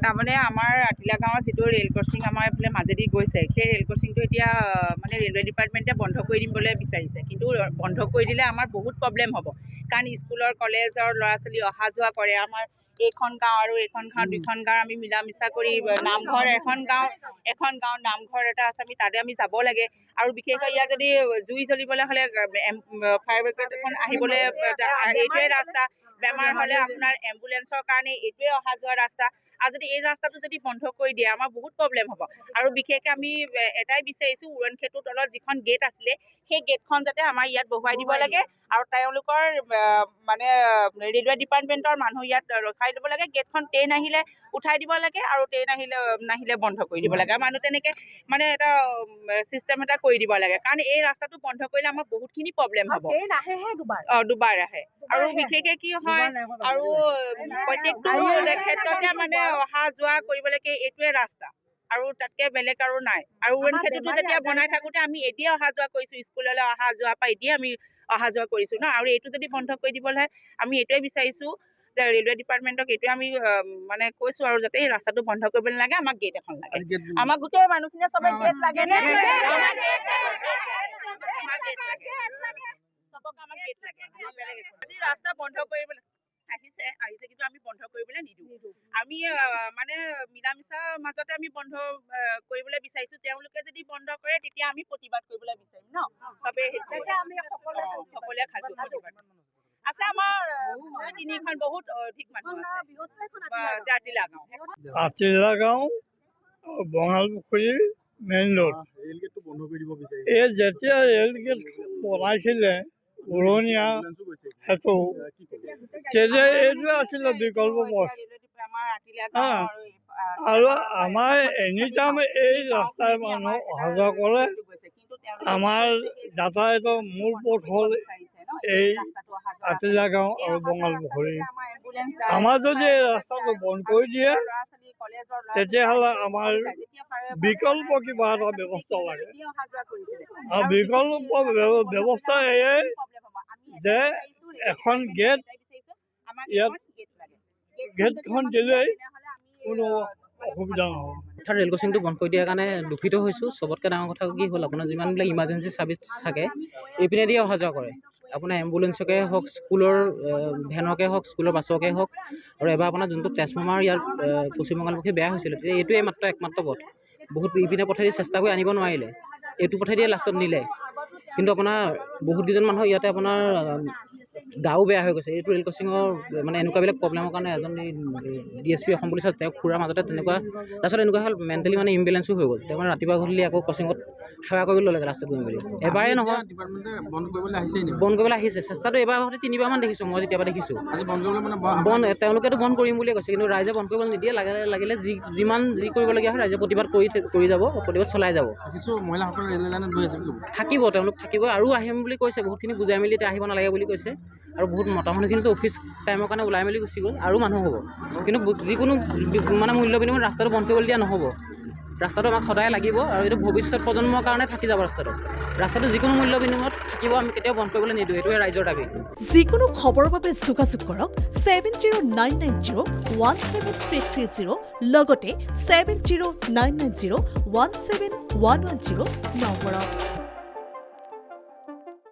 তাৰমানে আমাৰ আতিলা গাঁৱৰ যিটো ৰেল ক্ৰচিং আমাৰ এইফালে মাজেদি গৈছে, সেই ৰেল ক্ৰচিংটো এতিয়া মানে ৰেলৱে ডিপাৰ্টমেণ্টে বন্ধ কৰি দিবলৈ বিচাৰিছে। কিন্তু বন্ধ কৰি দিলে আমাৰ বহুত প্ৰব্লেম হ'ব, কাৰণ স্কুলৰ কলেজৰ ল'ৰা ছোৱালী অহা যোৱা কৰে। আমাৰ এইখন গাঁও আৰু এইখন গাঁও, দুখন গাঁও আমি মিলা মিছা কৰি নামঘৰ এখন গাঁও নামঘৰ এটা আছে, আমি তাতে আমি যাব লাগে। আৰু বিশেষকৈ ইয়াত যদি জুই জ্বলিবলৈ হ'লে ফায়াৰ ব্ৰিগেড এখন আহিবলৈ এইটোৱে ৰাস্তা, বেমাৰ হ'লে আপোনাৰ এম্বুলেঞ্চৰ কাৰণে এইটোৱে অহা যোৱা ৰাস্তা। আৰু যদি এই ৰাস্তাটো যদি বন্ধ কৰি দিয়ে আমাৰ বহুত প্ৰব্লেম হ'ব। আৰু বিশেষকৈ আমি এটাই বিচাৰিছোঁ, উৰণখেতুৰ তলত যিখন গেট আছিলে সেই গেটখন যাতে আমাৰ ইয়াত বহুৱাই দিব লাগে, আৰু তেওঁলোকৰ মানে ৰেলৱে ডিপাৰ্টমেণ্টৰ মানুহ ইয়াত ৰখাই দিব লাগে। গেটখন ট্ৰেইন আহিলে উঠাই দিব লাগে, আৰু ট্ৰেইন নাহিলে বন্ধ কৰি দিব লাগে। মানুহ তেনেকৈ মানে এটা চিষ্টেম এটা কৰি দিব লাগে, কাৰণ এই ৰাস্তাটো বন্ধ কৰিলে আমাৰ বহুতখিনি প্ৰব্লেম হ'ব। দুবাৰ আহে। আৰু বিশেষকৈ কি হয়, আৰু প্ৰত্যেকটো ক্ষেত্ৰতে মানে অহা যোৱা কৰিবলৈকে এইটোৱে ৰাস্তা, আৰু তাতকৈ বেলেগ আৰু নাই। আৰু উৰণখেতুটো যেতিয়া বনাই থাকোঁতে আমি এতিয়াই অহা যোৱা কৰিছোঁ, স্কুললৈ অহা যোৱাৰ পৰা এতিয়াই আমি অহা যোৱা কৰিছোঁ ন। আৰু এইটো যদি বন্ধ কৰি দিবলৈ হয়, আমি এইটোৱে বিচাৰিছোঁ যে ৰেলৱে ডিপাৰ্টমেণ্টক এইটোৱে আমি মানে কৈছোঁ, আৰু যাতে এই ৰাস্তাটো বন্ধ কৰিব নালাগে, আমাক গেট এখন লাগে। আমাক গোটেই মানুহখিনিয়ে চবে গেট লাগে নে? আজি ৰাস্তা বন্ধ কৰিবলৈ আহিছে, কিন্তু আমি বন্ধ কৰিবলৈ নিদিওঁ। আমি মানে মিলা মিছাৰ মাজতে আমি বন্ধ কৰিবলৈ বিচাৰিছোঁ। তেওঁলোকে যদি বন্ধ কৰে তেতিয়া আমি প্ৰতিবাদ কৰিবলৈ বিচাৰিম ন, চবেই সকলোৱে খাজু আছে। আমাৰ 2-3খন বহুত অধিক মানুহ আছে। আতিলা গাঁও বঙালপুখুৰী মেইন ৰোড। এই যেতিয়া ৰেল গেট বনাইছিলে উৰণীয়া সেতু, তেতিয়া এইটোৱে আছিলে বিকল্প পথ। আৰু আমাৰ এনি টাইম এই ৰাস্তাৰ মানুহ অহা যোৱা কৰে। আমাৰ যাতায়াতৰ মূল পথ হ'ল এই আতিলা গাঁও আৰু বঙালপুখুৰী। আমাৰ যদি এই ৰাস্তাটো বন্ধ কৰি দিয়ে তেতিয়াহ'লে আমাৰ বিকল্প কিবা এটা ব্যৱস্থা লাগে। আৰু বিকল্প ব্যৱস্থা এয়াই যে এখন গেট, ইয়াত গেটখন দিলেই কোনো অসুবিধা নহয়। ৰেল ক্ৰচিংটো বন্ধ কৰি দিয়াৰ কাৰণে দুখিত হৈছোঁ। চবতকৈ ডাঙৰ কথা কি হ'ল, আপোনাৰ যিমানবিলাক ইমাৰ্জেঞ্চি ছাৰ্ভিচ থাকে এইপিনেদি অহা যোৱা কৰে। আপোনাৰ এম্বুলেঞ্চকে হওক, স্কুলৰ ভেনকে হওক, স্কুলৰ বাছকে হওক। আৰু এবাৰ আপোনাৰ যোনটো ট্ৰেন্সফৰ্মাৰ ইয়াৰ পশ্চিম বঙালমুখী বেয়া হৈছিলে, তেতিয়া এইটোৱে একমাত্ৰ পথ। বহুত ইপিনে পথেদি চেষ্টা কৰি আনিব নোৱাৰিলে, এইটো পথেদিয়ে লাষ্টত নিলে। কিন্তু আপোনাৰ বহুতকেইজন মানুহ ইয়াতে আপোনাৰ গাও বেয়া হৈ গৈছে এইটো ৰেল ক্ৰচিঙৰ মানে এনেকুৱাবিলাক প্ৰব্লেমৰ কাৰণে। এজন DSP অসম পুলিচত তেওঁ খুৰাৰ মাজতে তেনেকুৱা, তাৰপিছত এনেকুৱা হ'ল মেণ্টেলি মানে ইম্বেলেঞ্চো হৈ গ'ল। তেওঁ মানে ৰাতিপুৱা গধূলি আকৌ ক্ৰচিঙত সেৱা কৰিব ল'লে লাষ্টত গৈ মেলি। এবাৰে নহয়, বন্ধ কৰিবলৈ আহিছে। চেষ্টাটো এবাৰ হওঁতে 3বাৰমান দেখিছোঁ মই যেতিয়াবা দেখিছোঁ। তেওঁলোকেতো বন্ধ কৰিম বুলিয়ে কৈছে, কিন্তু ৰাইজে বন্ধ কৰিবলৈ নিদিয়ে। লাগিলে যি কৰিবলগীয়া হয় ৰাইজে প্ৰতিবাদ কৰি যাব, প্ৰতিবাদ চলাই যাব। থাকিব, তেওঁলোক থাকিব আৰু আহিম বুলি কৈছে। বহুতখিনি বুজাই মেলি এতিয়া আহিব নালাগে বুলি কৈছে। আৰু বহুত মতা মানুহখিনিতো অফিচ টাইমৰ কাৰণে ওলাই মেলি গুচি গ'ল, আৰু মানুহ হ'ব। কিন্তু যিকোনো মানে মূল্য বিনিময়ত ৰাস্তাটো বন্ধ কৰিবলৈ দিয়া নহ'ব। ৰাস্তাটো আমাক সদায় লাগিব, আৰু এইটো ভৱিষ্যত প্ৰজন্মৰ কাৰণে থাকি যাব। ৰাস্তাটো যিকোনো মূল্য বিনিময়ত থাকিব, আমি কেতিয়াও বন্ধ কৰিবলৈ নিদিওঁ। এইটোৱে ৰাইজৰ দাবী। যিকোনো খবৰৰ বাবে যোগাযোগ কৰক 7099017330, লগতে 7099017110 নম্বৰত।